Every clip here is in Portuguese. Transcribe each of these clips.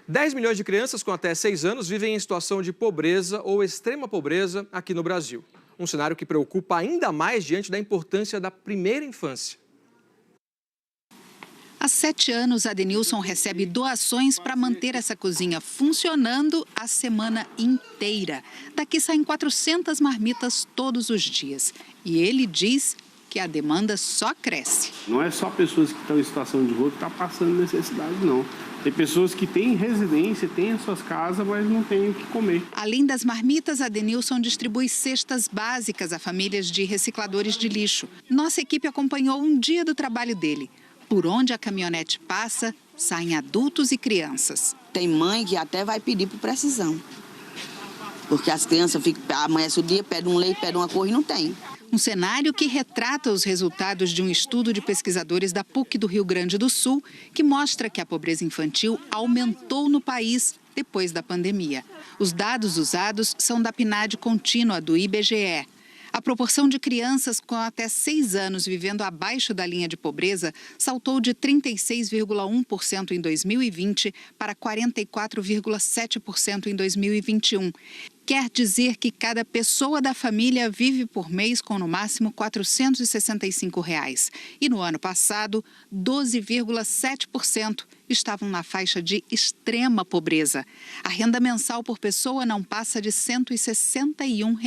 10 milhões de crianças com até 6 anos vivem em situação de pobreza ou extrema pobreza aqui no Brasil. Um cenário que preocupa ainda mais diante da importância da primeira infância. Há 7 anos, Adenilson recebe doações para manter essa cozinha funcionando a semana inteira. Daqui saem 400 marmitas todos os dias. E ele diz que a demanda só cresce. Não é só pessoas que estão em situação de rua que estão passando necessidade, não. Tem pessoas que têm residência, têm as suas casas, mas não têm o que comer. Além das marmitas, Adenilson distribui cestas básicas a famílias de recicladores de lixo. Nossa equipe acompanhou um dia do trabalho dele. Por onde a caminhonete passa, saem adultos e crianças. Tem mãe que até vai pedir por precisão. Porque as crianças amanhece o dia, pedem um leite, pedem uma cor e não tem. Um cenário que retrata os resultados de um estudo de pesquisadores da PUC do Rio Grande do Sul, que mostra que a pobreza infantil aumentou no país depois da pandemia. Os dados usados são da PNAD contínua do IBGE. A proporção de crianças com até 6 anos vivendo abaixo da linha de pobreza saltou de 36,1% em 2020 para 44,7% em 2021. Quer dizer que cada pessoa da família vive por mês com no máximo R$ 465. E no ano passado, 12,7% estavam na faixa de extrema pobreza. A renda mensal por pessoa não passa de R$ 161.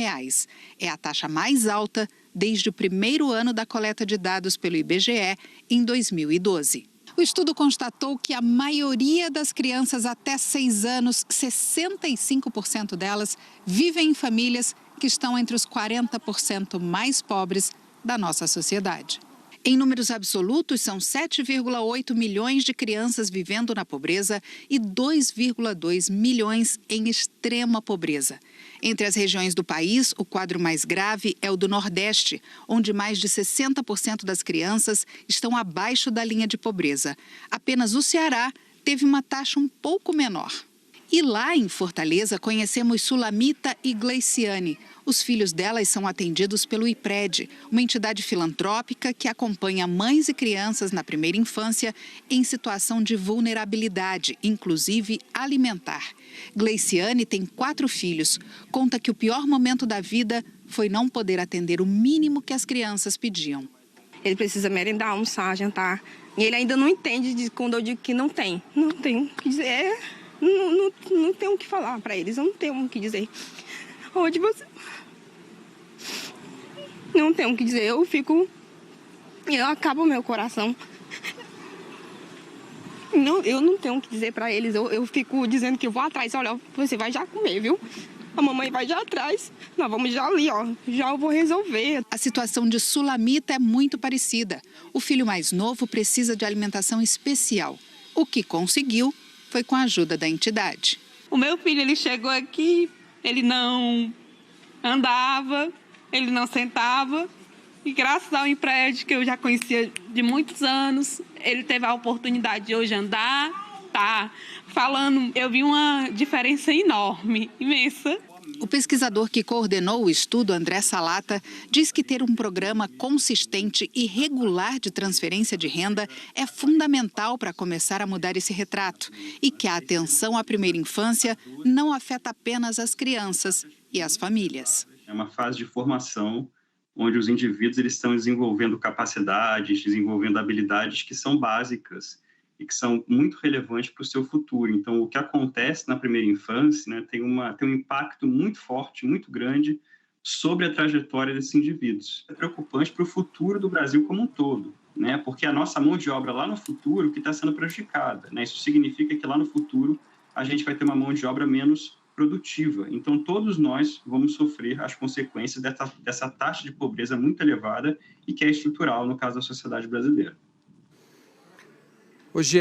É a taxa mais alta desde o primeiro ano da coleta de dados pelo IBGE, em 2012. O estudo constatou que a maioria das crianças até 6 anos, 65% delas, vivem em famílias que estão entre os 40% mais pobres da nossa sociedade. Em números absolutos, são 7,8 milhões de crianças vivendo na pobreza e 2,2 milhões em extrema pobreza. Entre as regiões do país, o quadro mais grave é o do Nordeste, onde mais de 60% das crianças estão abaixo da linha de pobreza. Apenas o Ceará teve uma taxa um pouco menor. E lá em Fortaleza, conhecemos Sulamita e Gleiciane. Os filhos delas são atendidos pelo IPRED, uma entidade filantrópica que acompanha mães e crianças na primeira infância em situação de vulnerabilidade, inclusive alimentar. Gleiciane tem 4 filhos. Conta que o pior momento da vida foi não poder atender o mínimo que as crianças pediam. Ele precisa merendar, almoçar, jantar. E ele ainda não entende quando eu digo que não tem. Não tem o que dizer. Não tenho o que falar para eles, eu não tenho o que dizer. Onde você... Não tenho o que dizer, eu acabo o meu coração. Não, eu não tenho o que dizer para eles, eu fico dizendo que eu vou atrás. Olha, você vai já comer, viu? A mamãe vai já atrás, nós vamos já ali, ó, já eu vou resolver. A situação de Sulamita é muito parecida. O filho mais novo precisa de alimentação especial. O que conseguiu foi com a ajuda da entidade. O meu filho, ele chegou aqui, ele não andava, ele não sentava. E graças ao IPRED, que eu já conhecia de muitos anos, ele teve a oportunidade de hoje andar, tá falando. Eu vi uma diferença enorme, imensa. O pesquisador que coordenou o estudo, André Salata, diz que ter um programa consistente e regular de transferência de renda é fundamental para começar a mudar esse retrato e que a atenção à primeira infância não afeta apenas as crianças e as famílias. É uma fase de formação onde os indivíduos eles estão desenvolvendo capacidades, desenvolvendo habilidades que são básicas e que são muito relevantes para o seu futuro. Então, o que acontece na primeira infância, né, tem um impacto muito forte, muito grande sobre a trajetória desses indivíduos. É preocupante para o futuro do Brasil como um todo, né, porque a nossa mão de obra lá no futuro que está sendo prejudicada, né, isso significa que lá no futuro a gente vai ter uma mão de obra menos produtiva. Então, todos nós vamos sofrer as consequências dessa taxa de pobreza muito elevada e que é estrutural no caso da sociedade brasileira. Hoje